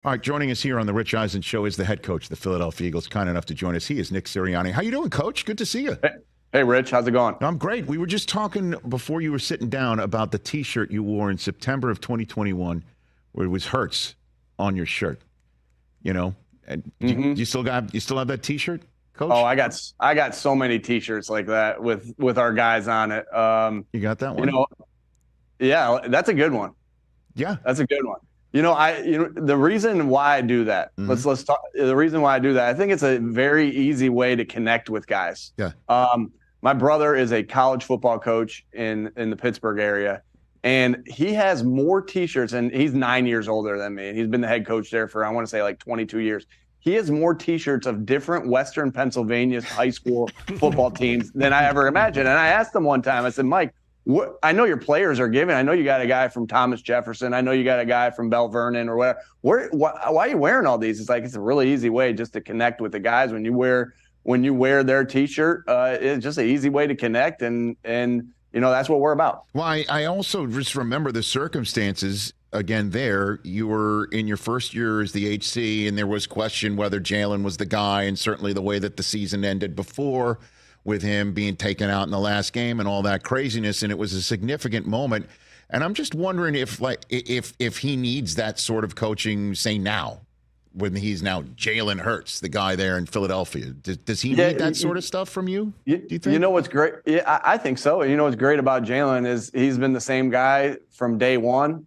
All right, joining us here on the Rich Eisen Show is the head coach of the Philadelphia Eagles. Kind enough to join us. He is Nick Sirianni. How you doing, Coach? Good to see you. Hey, Rich. How's it going? I'm great. We were just talking before you were sitting down about the T-shirt you wore in September of 2021, where it was Hurts on your shirt. You know, and you still have that T-shirt, Coach? Oh, I got so many T-shirts like that with our guys on it. You got that one? Yeah, that's a good one. Yeah, that's a good one. The reason why I do that. Let's talk. The reason why I do that. I think it's a very easy way to connect with guys. Yeah. My brother is a college football coach in the Pittsburgh area, and he has more T-shirts, and he's 9 years older than me, and he's been the head coach there for, I want to say, like 22 years. He has more T-shirts of different Western Pennsylvania high school football teams than I ever imagined. And I asked him one time, I said, Mike, I know your players are giving. I know you got a guy from Thomas Jefferson. I know you got a guy from Bell Vernon or whatever. Why are you wearing all these? It's like, it's a really easy way just to connect with the guys. When you wear their T-shirt, it's just an easy way to connect. And that's what we're about. Well, I also just remember the circumstances. Again, you were in your first year as the HC, and there was question whether Jalen was the guy, and certainly the way that the season ended before, with him being taken out in the last game and all that craziness, and it was a significant moment. And I'm just wondering if he needs that sort of coaching, say now, when he's now Jalen Hurts, the guy there in Philadelphia. Does he need that sort of stuff from you? Do you think? You know what's great? Yeah, I think so. You know what's great about Jalen is he's been the same guy from day one.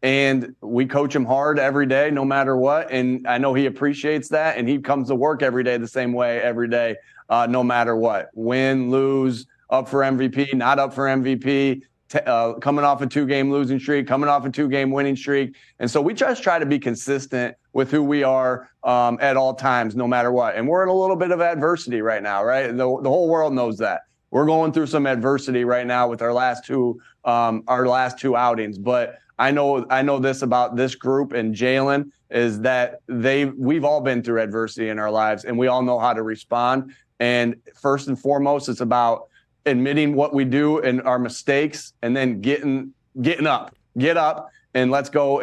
And we coach him hard every day, no matter what. And I know he appreciates that. And he comes to work every day the same way every day, no matter what. Win, lose, up for MVP, not up for MVP, coming off a 2-game losing streak, coming off a 2-game winning streak. And so we just try to be consistent with who we are at all times, no matter what. And we're in a little bit of adversity right now, right? The whole world knows that. We're going through some adversity right now with our last two outings. But I know this about this group and Jalen is that we've all been through adversity in our lives, and we all know how to respond. And first and foremost, it's about admitting what we do and our mistakes, and then getting up, and let's go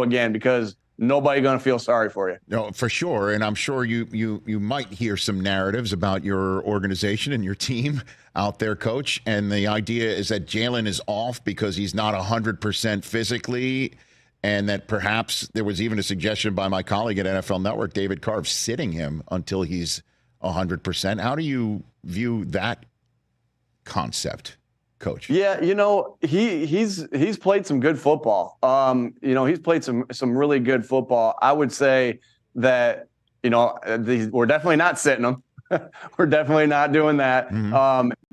again, because nobody's going to feel sorry for you. No, for sure. And I'm sure you might hear some narratives about your organization and your team out there, Coach. And the idea is that Jalen is off because he's not 100% physically, and that perhaps there was even a suggestion by my colleague at NFL Network, David Carr, sitting him until he's 100%. How do you view that concept, Coach? Yeah, he's played some good football. He's played some really good football. I would say that we're definitely not sitting him. We're definitely not doing that.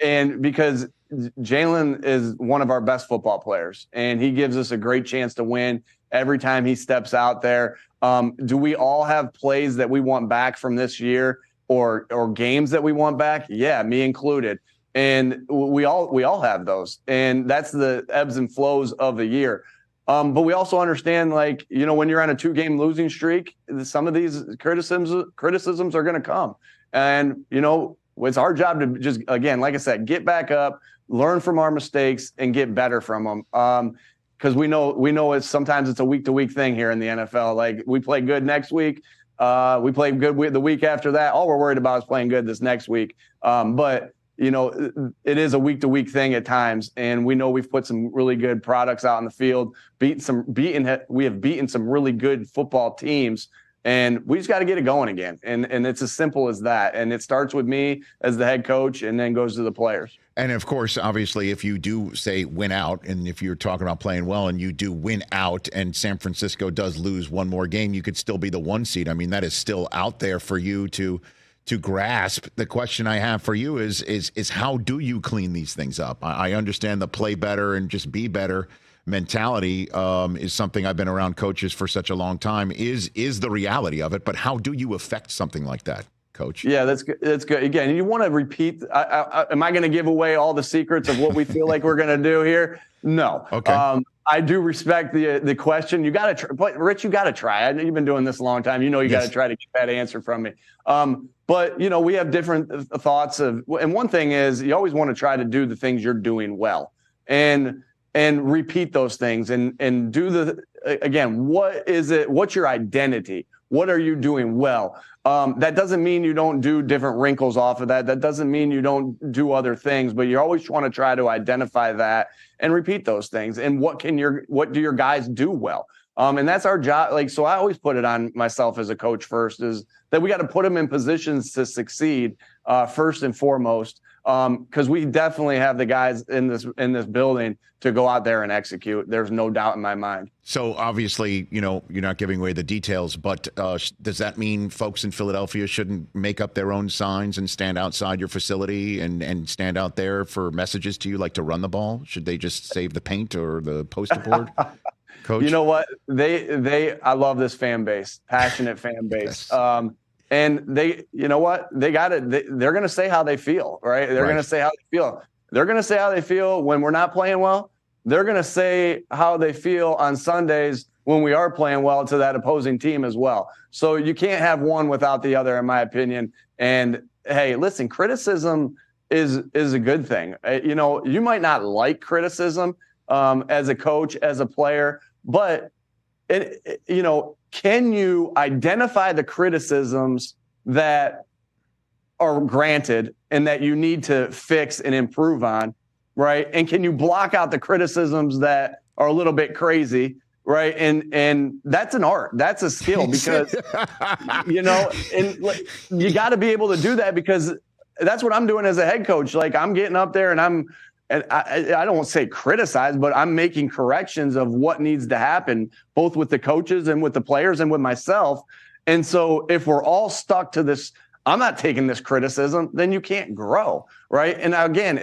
And because Jalen is one of our best football players, and he gives us a great chance to win every time he steps out there. Do we all have plays that we want back from this year, or games that we want back? Yeah, me included. And we all have those, and that's the ebbs and flows of the year. But we also understand, when you're on a 2-game losing streak, some of these criticisms are going to come. And, it's our job to just, again, like I said, get back up, learn from our mistakes, and get better from them. Because we know sometimes it's a week-to-week thing here in the NFL. Like, we play good next week. We play good the week after that. All we're worried about is playing good this next week. But it is a week-to-week thing at times, and we know we've put some really good products out in the field. We have beaten some really good football teams, and we just got to get it going again. And it's as simple as that. And it starts with me as the head coach, and then goes to the players. And of course, obviously, if you do say win out, and if you're talking about playing well and you do win out, and San Francisco does lose one more game, you could still be the 1 seed. I mean, that is still out there for you to grasp. The question I have for you is how do you clean these things up? I understand the play better and just be better mentality is something I've been around coaches for such a long time, is the reality of it. But how do you affect something like that, Coach? Yeah, that's good. That's good. Again, you want to repeat. Am I going to give away all the secrets of what we feel like we're going to do here? No. Okay. I do respect the question. You got to try, Rich. You got to try. You've been doing this a long time. You got to try to get that answer from me. But we have different thoughts and one thing is you always want to try to do the things you're doing well. And and repeat those things and do again, what is it? What's your identity? What are you doing well? That doesn't mean you don't do different wrinkles off of that. That doesn't mean you don't do other things, but you always want to try to identify that and repeat those things. And what do your guys do well? And that's our job. Like, so I always put it on myself as a coach first, is that we got to put them in positions to succeed first and foremost. Because we definitely have the guys in this building to go out there and execute. There's no doubt in my mind. So obviously, you're not giving away the details, but does that mean folks in Philadelphia shouldn't make up their own signs and stand outside your facility and stand out there for messages to you, like to run the ball? Should they just save the paint or the poster board? Coach? You know what? I love this fan base, passionate fan base. Yes. And you know what? They got it. They're going to say how they feel, right? They're going to say how they feel. They're going to say how they feel when we're not playing well. They're going to say how they feel on Sundays when we are playing well to that opposing team as well. So you can't have one without the other, in my opinion. And hey, listen, criticism is a good thing. You might not like criticism as a coach, as a player, but can you identify the criticisms that are granted and that you need to fix and improve on, right? And can you block out the criticisms that are a little bit crazy, right? And that's an art. That's a skill, because, and you got to be able to do that, because that's what I'm doing as a head coach. Like, I'm getting up there and I don't want to say criticize, but I'm making corrections of what needs to happen, both with the coaches and with the players and with myself. And so if we're all stuck to this, I'm not taking this criticism, then you can't grow, right? And again,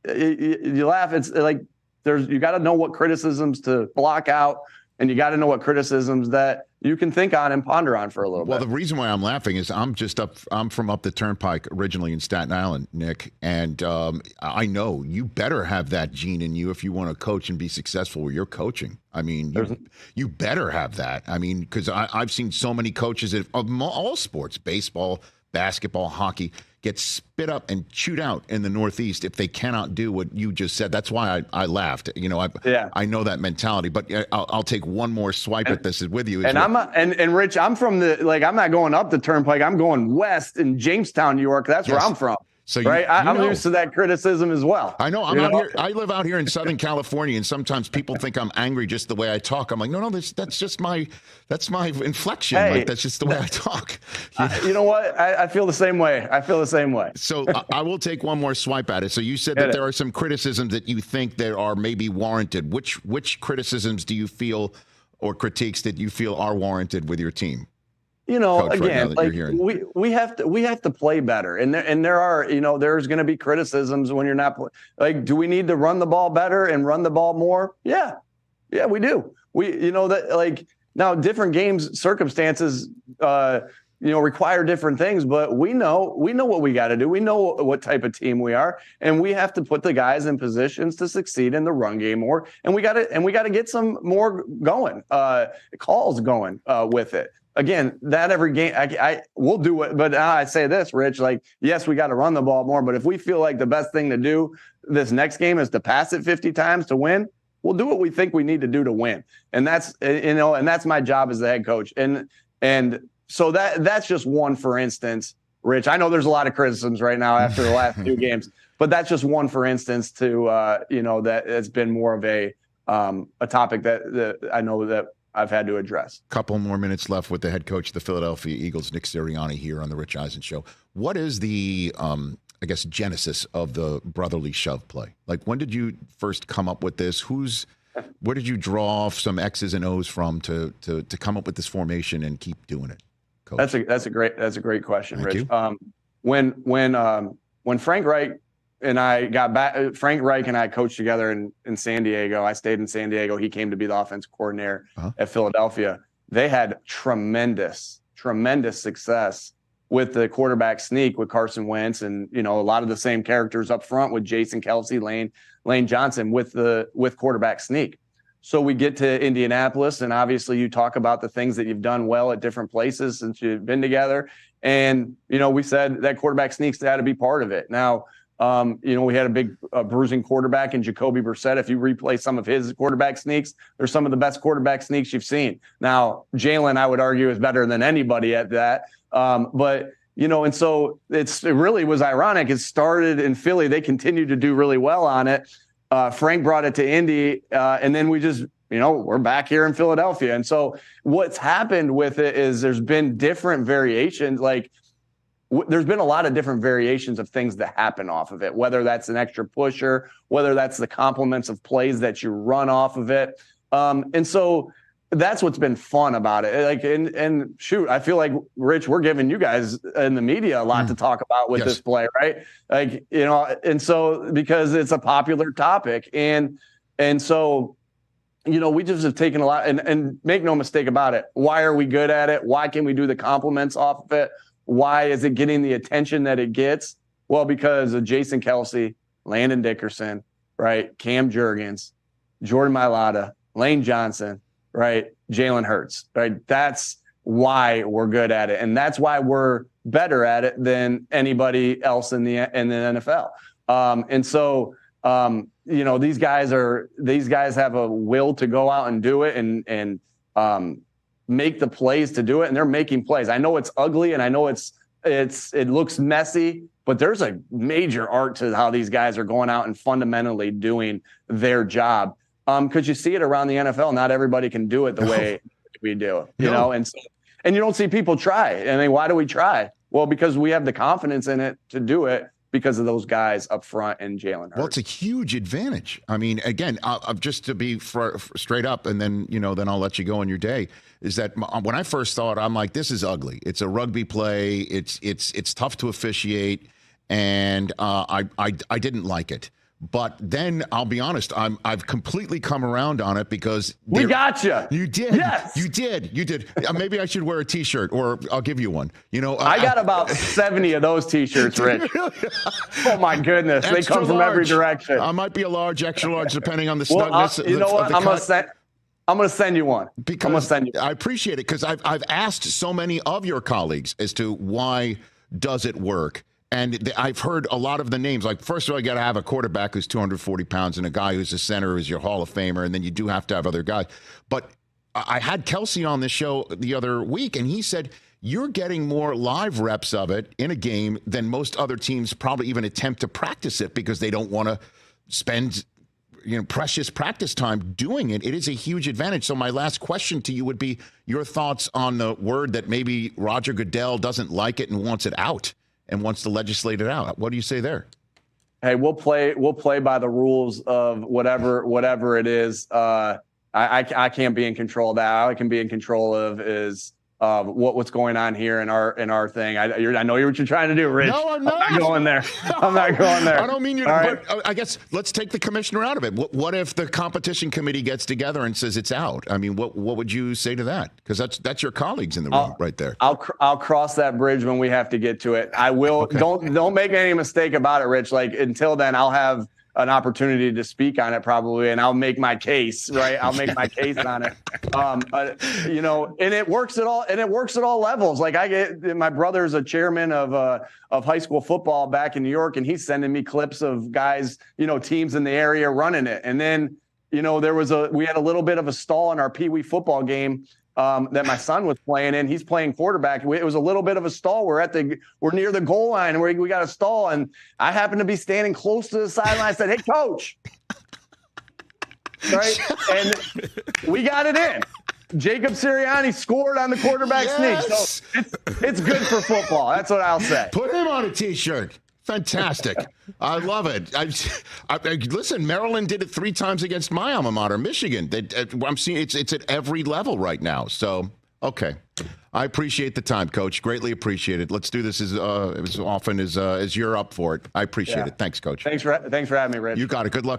you laugh. It's like you got to know what criticisms to block out, and you got to know what criticisms that you can think on and ponder on for a little bit. Well, the reason why I'm laughing is I'm from up the Turnpike originally in Staten Island, Nick, and I know you better have that gene in you if you want to coach and be successful where you're coaching. I mean, you better have that. I mean, because I've seen so many coaches of all sports, baseball, basketball, hockey, get spit up and chewed out in the Northeast if they cannot do what you just said. That's why I laughed. I know that mentality, but I'll take one more swipe at this with you. And Rich, I'm from I'm not going up the Turnpike. I'm going west in Jamestown, New York. That's where I'm from. So I'm used to that criticism as well. I know. Here. I live out here in Southern California, and sometimes people think I'm angry just the way I talk. I'm like, no, that's just my inflection. Hey, that's just the way I talk. You know what? I feel the same way. So I will take one more swipe at it. So you said that there are some criticisms that you think there are maybe warranted. Which criticisms do you feel, or critiques that you feel are warranted with your team? Coach, again, we have to play better, and there are, there's going to be criticisms when you're not do we need to run the ball better and run the ball more? Yeah, we do. Now different games circumstances, require different things, but we know what we got to do. We know what type of team we are, and we have to put the guys in positions to succeed in the run game more. And we got to get some more calls going with it. Again, that every game, I will do it. But I say this, Rich, yes, we got to run the ball more. But if we feel like the best thing to do this next game is to pass it 50 times to win, we'll do what we think we need to do to win. And that's, and that's my job as the head coach. And so that's just one, for instance, Rich. I know there's a lot of criticisms right now after the last few games, but that's just one, for instance, to, that it's been more of a topic that I know that I've had to address. Couple more minutes left with the head coach of the Philadelphia Eagles, Nick Sirianni, here on the Rich Eisen Show. What is the, genesis of the brotherly shove play? When did you first come up with this? Where did you draw some X's and O's from to come up with this formation and keep doing it, Coach? That's a great question, Thank Rich. You. When Frank Reich and I got back, Frank Reich and I coached together in San Diego. I stayed in San Diego. He came to be the offensive coordinator at Philadelphia. They had tremendous success with the quarterback sneak with Carson Wentz, and a lot of the same characters up front with Jason Kelce, Lane Johnson with quarterback sneak. So we get to Indianapolis, and obviously you talk about the things that you've done well at different places since you've been together. And we said that quarterback sneak's got to be part of it. Now, We had a big bruising quarterback in Jacoby Brissett. If you replay some of his quarterback sneaks, they're some of the best quarterback sneaks you've seen. Now, Jalen, I would argue, is better than anybody at that. And so it really was ironic. It started in Philly. They continued to do really well on it. Frank brought it to Indy, and then we just, we're back here in Philadelphia. And so what's happened with it is there's been different variations. Like there's been a lot of different variations of things that happen off of it, whether that's an extra pusher, whether that's the complements of plays that you run off of it. And so that's what's been fun about it. Like, and shoot, I feel like, Rich, we're giving you guys in the media a lot to talk about with this play, right? Like, and so because it's a popular topic, and so, we just have taken a lot, and make no mistake about it. Why are we good at it? Why can we do the compliments off of it? Why is it getting the attention that it gets? Well, because of Jason Kelce, Landon Dickerson, right? Cam Jurgens, Jordan Mailata, Lane Johnson, right? Jalen Hurts, right? That's why we're good at it. And that's why we're better at it than anybody else in the NFL. And so, these guys have a will to go out and do it and make the plays to do it. And they're making plays. I know it's ugly and I know it looks messy, but there's a major art to how these guys are going out and fundamentally doing their job. Because you see it around the NFL. Not everybody can do it the way we do, and you don't see people try. And then why do we try? Well, because we have the confidence in it to do it because of those guys up front and Jalen Hurts. Well, it's a huge advantage. I mean, again, just to be straight up, and then, then I'll let you go on your day, is that when I first saw it, I'm like, this is ugly. It's a rugby play. It's tough to officiate. And I didn't like it. But then I'll be honest, I've completely come around on it because we got you. You did. Yes. You did. Maybe I should wear a T-shirt, or I'll give you one. I got about 70 of those T-shirts, Rich. Oh my goodness, they come from every direction. I might be a large, extra large, depending on the snugness. What? I'm gonna send you one. I appreciate it because I've asked so many of your colleagues as to why does it work. And I've heard a lot of the names. Like, first of all, you got to have a quarterback who's 240 pounds and a guy who's a center who's your Hall of Famer, and then you do have to have other guys. But I had Kelce on this show the other week, and he said, you're getting more live reps of it in a game than most other teams probably even attempt to practice it because they don't want to spend precious practice time doing it. It is a huge advantage. So my last question to you would be your thoughts on the word that maybe Roger Goodell doesn't like it and wants it out. And wants to legislate it out. What do you say there? Hey, we'll play by the rules of whatever it is. I can't be in control of that. All I can be in control of is what's going on here in our thing. I know what you're trying to do, Rich. No, I'm not. I'm not going there. I'm not going there. I don't mean you. But I guess let's take the commissioner out of it. What if the competition committee gets together and says it's out? I mean, what would you say to that? Because that's your colleagues in the room right there. I'll cross that bridge when we have to get to it. I will. Okay. Don't make any mistake about it, Rich. Like, until then, I'll have an opportunity to speak on it probably, and I'll make my case, right? I'll make my case on it. And it works at all levels. Like, my brother's a chairman of high school football back in New York, and he's sending me clips of guys, teams in the area running it. And then, we had a little bit of a stall in our Pee Wee football game that my son was playing in. He's playing quarterback. It was a little bit of a stall. We're near the goal line, and we got a stall. And I happened to be standing close to the sideline. I said, "Hey, coach." Right. And we got it in. Jacob Sirianni scored on the quarterback sneak. So it's good for football. That's what I'll say. Put him on a T-shirt. Fantastic. I love it. Listen, Maryland did it 3 times against my alma mater, Michigan. I'm seeing it's at every level right now. So, okay. I appreciate the time, Coach. Greatly appreciate it. Let's do this as often as you're up for it. I appreciate it. Thanks, Coach. Thanks for having me, Rich. You got it. Good luck.